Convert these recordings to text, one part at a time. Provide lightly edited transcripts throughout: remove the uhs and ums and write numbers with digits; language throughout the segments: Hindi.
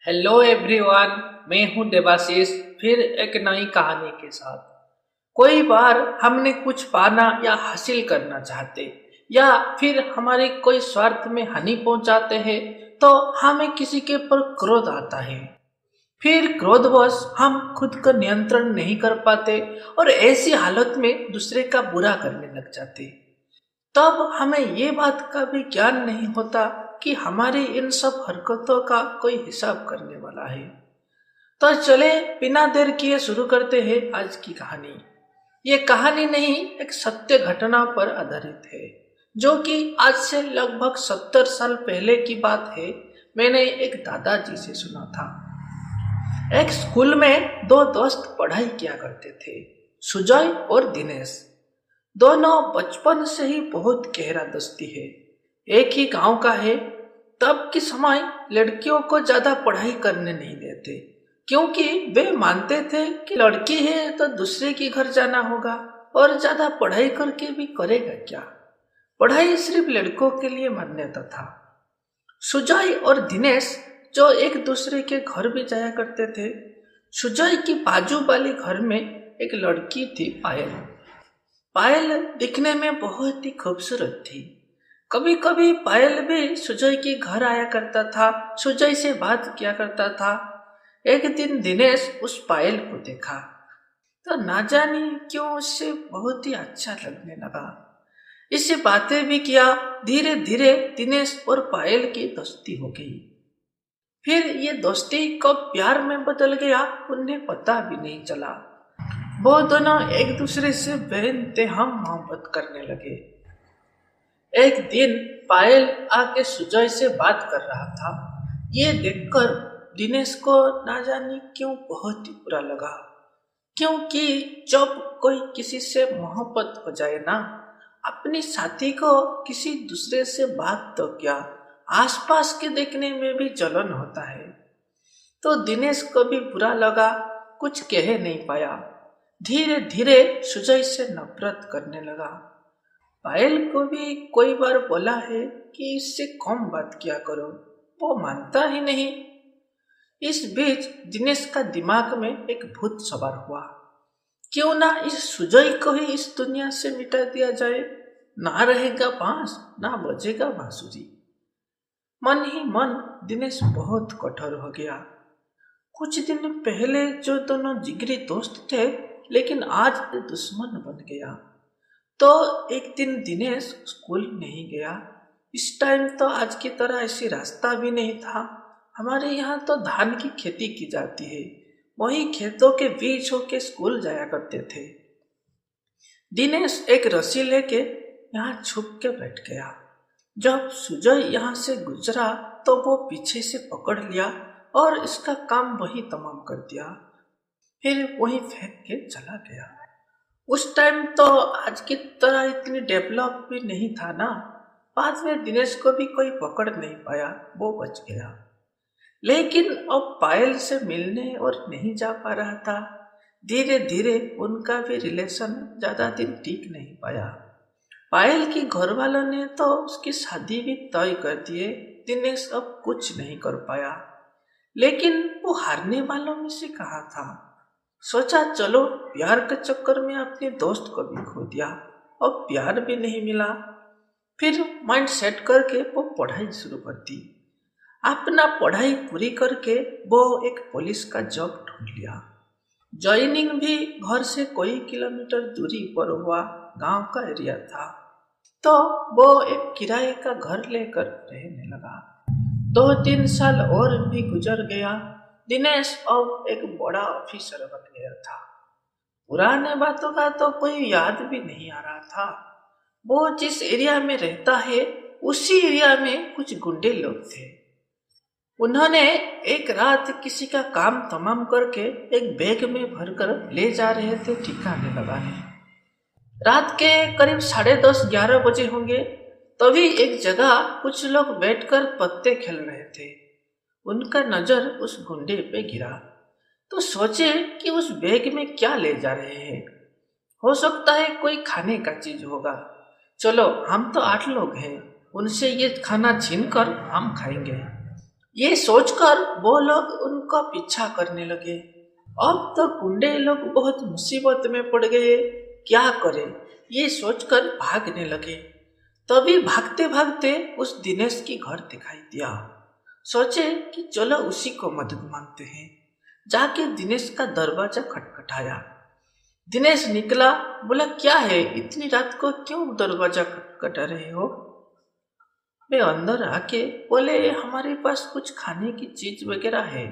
Hello everyone. मैं हूं देवाशीष, फिर एक नई कहानी के साथ। कोई बार हमने कुछ पाना या हासिल करना चाहते या फिर हमारे कोई स्वार्थ में हानि पहुंचाते हैं तो हमें किसी के पर क्रोध आता है। फिर क्रोधवश हम खुद का नियंत्रण नहीं कर पाते और ऐसी हालत में दूसरे का बुरा करने लग जाते। तब हमें ये बात का भी ज्ञान नहीं होता कि हमारी इन सब हरकतों का कोई हिसाब करने वाला है। तो चले बिना देर किए शुरू करते हैं आज की कहानी। ये कहानी नहीं, एक सत्य घटना पर आधारित है, जो कि आज से लगभग 70 साल पहले की बात है। मैंने एक दादाजी से सुना था। एक स्कूल में दो दोस्त पढ़ाई किया करते थे, सुजय और दिनेश। दोनों बचपन से ही बहुत गहरा दोस्ती है। एक ही गांव का है। तब के समय लड़कियों को ज्यादा पढ़ाई करने नहीं देते, क्योंकि वे मानते थे कि लड़की है तो दूसरे के घर जाना होगा और ज्यादा पढ़ाई करके भी करेगा क्या। पढ़ाई सिर्फ लड़कों के लिए मान्यता था। सुजय और दिनेश जो एक दूसरे के घर भी जाया करते थे। सुजय की बाजू वाले घर में एक लड़की थी, पायल। पायल दिखने में बहुत ही खूबसूरत थी। कभी कभी पायल भी सुजय के घर आया करता था, सुजय से बात किया करता था। एक दिन दिनेश उस पायल को देखा तो ना जाने क्यों उससे बहुत ही अच्छा लगने लगा। इससे बातें भी किया। धीरे धीरे दिनेश और पायल की दोस्ती हो गई। फिर ये दोस्ती कब प्यार में बदल गया उन्हें पता भी नहीं चला। वो दोनों एक दूसरे से बेइंतहा मोहब्बत करने लगे। एक दिन पायल आके सुजय से बात कर रहा था। ये देखकर दिनेश को ना जाने क्यों बहुत ही बुरा लगा, क्योंकि जब कोई किसी से मोहब्बत हो जाए ना, अपनी साथी को किसी दूसरे से बात तो क्या, आसपास के देखने में भी जलन होता है। तो दिनेश को भी बुरा लगा, कुछ कह नहीं पाया। धीरे धीरे सुजय से नफरत करने लगा। पायल को भी कोई बार बोला है कि इससे कम बात किया करो, वो मानता ही नहीं। इस बीच दिनेश का दिमाग में एक भूत सवार हुआ। क्यों ना इस सुजय को ही इस दुनिया से मिटा दिया जाए। ना रहेगा बांस, ना बजेगा बांसुरी। मन ही मन दिनेश बहुत कठोर हो गया। कुछ दिन पहले जो दोनों जिगरी दोस्त थे, लेकिन आज दुश्मन बन गया। तो एक दिन दिनेश स्कूल नहीं गया। इस टाइम तो आज की तरह ऐसी रास्ता भी नहीं था। हमारे यहाँ तो धान की खेती की जाती है, वही खेतों के बीच होके स्कूल जाया करते थे। दिनेश एक रस्सी लेके यहाँ छुप के बैठ गया। जब सुजय यहाँ से गुजरा तो वो पीछे से पकड़ लिया और इसका काम वही तमाम कर दिया। फिर वही फेंक के चला गया। उस टाइम तो आज की तरह इतनी डेवलप भी नहीं था ना। बाद में दिनेश को भी कोई पकड़ नहीं पाया, वो बच गया। लेकिन अब पायल से मिलने और नहीं जा पा रहा था। धीरे धीरे उनका भी रिलेशन ज्यादा दिन टिक नहीं पाया। पायल के घर वालों ने तो उसकी शादी भी तय कर दिए। दिनेश अब कुछ नहीं कर पाया, लेकिन वो हारने वालों में से कहा था। सोचा चलो प्यार के चक्कर में अपने दोस्त को भी खो दिया, अब प्यार भी नहीं मिला। फिर माइंड सेट करके वो पढ़ाई शुरू कर दी। अपना पढ़ाई पूरी करके वो एक पुलिस का जॉब ढूंढ लिया। ज्वाइनिंग भी घर से कोई किलोमीटर दूरी पर हुआ, गांव का एरिया था। तो वो एक किराए का घर लेकर रहने लगा। 2-3 साल और भी गुजर गया। दिनेश अब एक बड़ा ऑफिसर बन गया था। पुराने बातों का तो कोई याद भी नहीं आ रहा था। वो जिस एरिया में रहता है उसी एरिया में कुछ गुंडे लोग थे। उन्होंने एक रात किसी का काम तमाम करके एक बैग में भरकर ले जा रहे थे ठिकाने लगाने। रात के करीब 10:30-11 बजे होंगे। तभी एक जगह कुछ लोग बैठकर पत्ते खेल रहे थे। उनका नजर उस गुंडे पे गिरा तो सोचे कि उस बैग में क्या ले जा रहे हैं। हो सकता है कोई खाने का चीज होगा। चलो हम तो 8 लोग हैं, उनसे ये खाना छीन कर हम खाएंगे। ये सोचकर वो लोग उनका पीछा करने लगे। अब तो गुंडे लोग बहुत मुसीबत में पड़ गए, क्या करें ये सोचकर भागने लगे। तभी भागते भागते उस दिनेश की घर दिखाई दिया। सोचे कि चलो उसी को मदद मांगते हैं। जाके दिनेश का दरवाजा खटखटाया। दिनेश निकला, बोला क्या है, इतनी रात को क्यों दरवाजा खटखटा रहे हो। वे अंदर आके बोले हमारे पास कुछ खाने की चीज वगैरह है,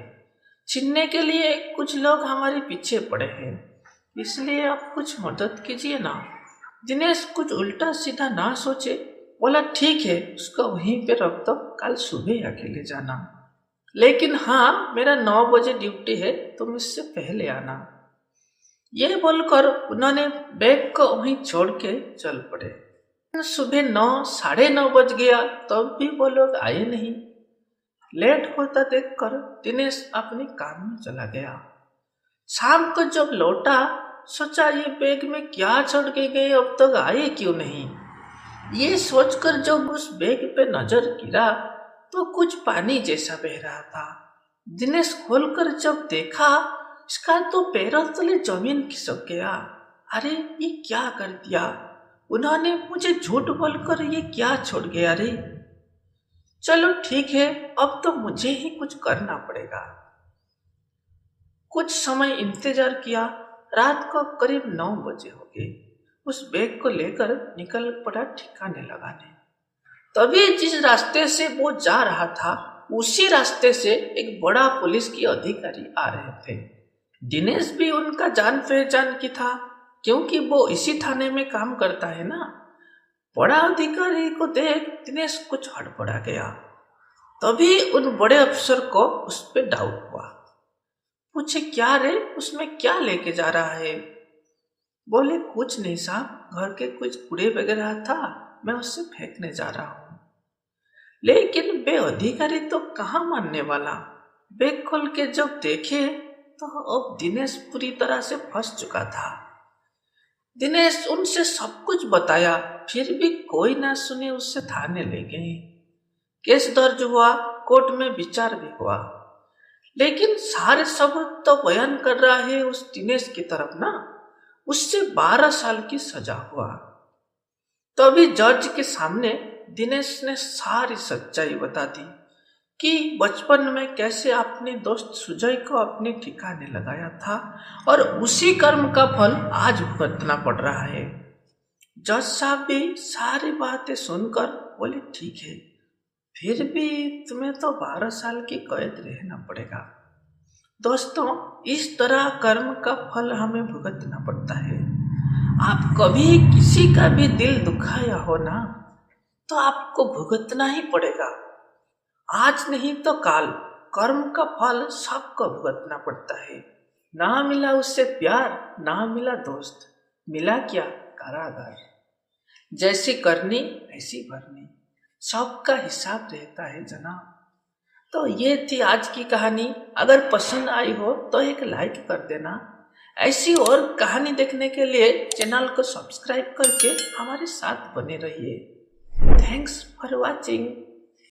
छीनने के लिए कुछ लोग हमारे पीछे पड़े हैं, इसलिए आप कुछ मदद कीजिए ना। दिनेश कुछ उल्टा सीधा ना सोचे बोला ठीक है, उसको वहीं पे रख दो, कल सुबह आके ले जाना, लेकिन हाँ मेरा 9 बजे ड्यूटी है, तुम इससे पहले आना। ये बोलकर उन्होंने बैग को वहीं छोड़ के चल पड़े। सुबह 9, साढ़े 9 बज गया तब भी वो लोग आए नहीं। लेट होता देखकर दिनेश अपने काम में चला गया। शाम को जब लौटा सोचा ये बैग में क्या छोड़ के गए, अब तक आए क्यों नहीं। ये सोचकर जब उस बैग पे नजर गिरा तो कुछ पानी जैसा बह रहा था। दिनेश खोलकर जब देखा इसका तो पैरों तले जमीन खिसक गया। अरे ये क्या कर दिया उन्होंने, मुझे झूठ बोलकर ये क्या छोड़ गया रे। चलो ठीक है, अब तो मुझे ही कुछ करना पड़ेगा। कुछ समय इंतजार किया, रात को करीब 9 बजे हो गए। उस बैग को लेकर निकल पड़ा ठिकाने लगाने। तभी जिस रास्ते से वो जा रहा था उसी रास्ते से एक बड़ा पुलिस की अधिकारी आ रहे थे। दिनेश भी उनका जान पहचान की था, क्योंकि वो इसी थाने में काम करता है ना। बड़ा अधिकारी को देख दिनेश कुछ हड़बड़ा गया। तभी उन बड़े अफसर को उस पर डाउट हुआ। पूछे क्या रे, उसमें क्या लेके जा रहा है। बोले कुछ नहीं साहब, घर के कुछ कूड़े वगैरह था, मैं उससे फेंकने जा रहा हूँ। लेकिन बे अधिकारी तो कहाँ मानने वाला। बैग खोल के जब देखे तो अब दिनेश पूरी तरह से फंस चुका था। दिनेश उनसे सब कुछ बताया, फिर भी कोई ना सुने उससे थाने ले गए। केस दर्ज हुआ, कोर्ट में विचार भी हुआ, लेकिन सारे सबूत तो बयान कर रहा है उस दिनेश की तरफ ना। उससे 12 साल की सजा हुआ। तभी जज के सामने दिनेश ने सारी सच्चाई बता दी कि बचपन में कैसे अपने दोस्त सुजय को अपने ठिकाने लगाया था और उसी कर्म का फल आज भुगतना पड़ रहा है। जज साहब भी सारी बातें सुनकर बोले ठीक है, फिर भी तुम्हें तो 12 साल की कैद रहना पड़ेगा। दोस्तों, इस तरह कर्म का फल हमें भुगतना पड़ता है। आप कभी किसी का भी दिल दुखाया हो ना, तो आपको भुगतना ही पड़ेगा। आज नहीं तो काल कर्म का फल सबको भुगतना पड़ता है। ना मिला उससे प्यार, ना मिला दोस्त, मिला क्या, कारागार। जैसी करनी ऐसी भरनी, सबका हिसाब रहता है जनाब। तो ये थी आज की कहानी। अगर पसंद आई हो तो एक लाइक कर देना। ऐसी और कहानी देखने के लिए चैनल को सब्सक्राइब करके हमारे साथ बने रहिए। Thanks for watching.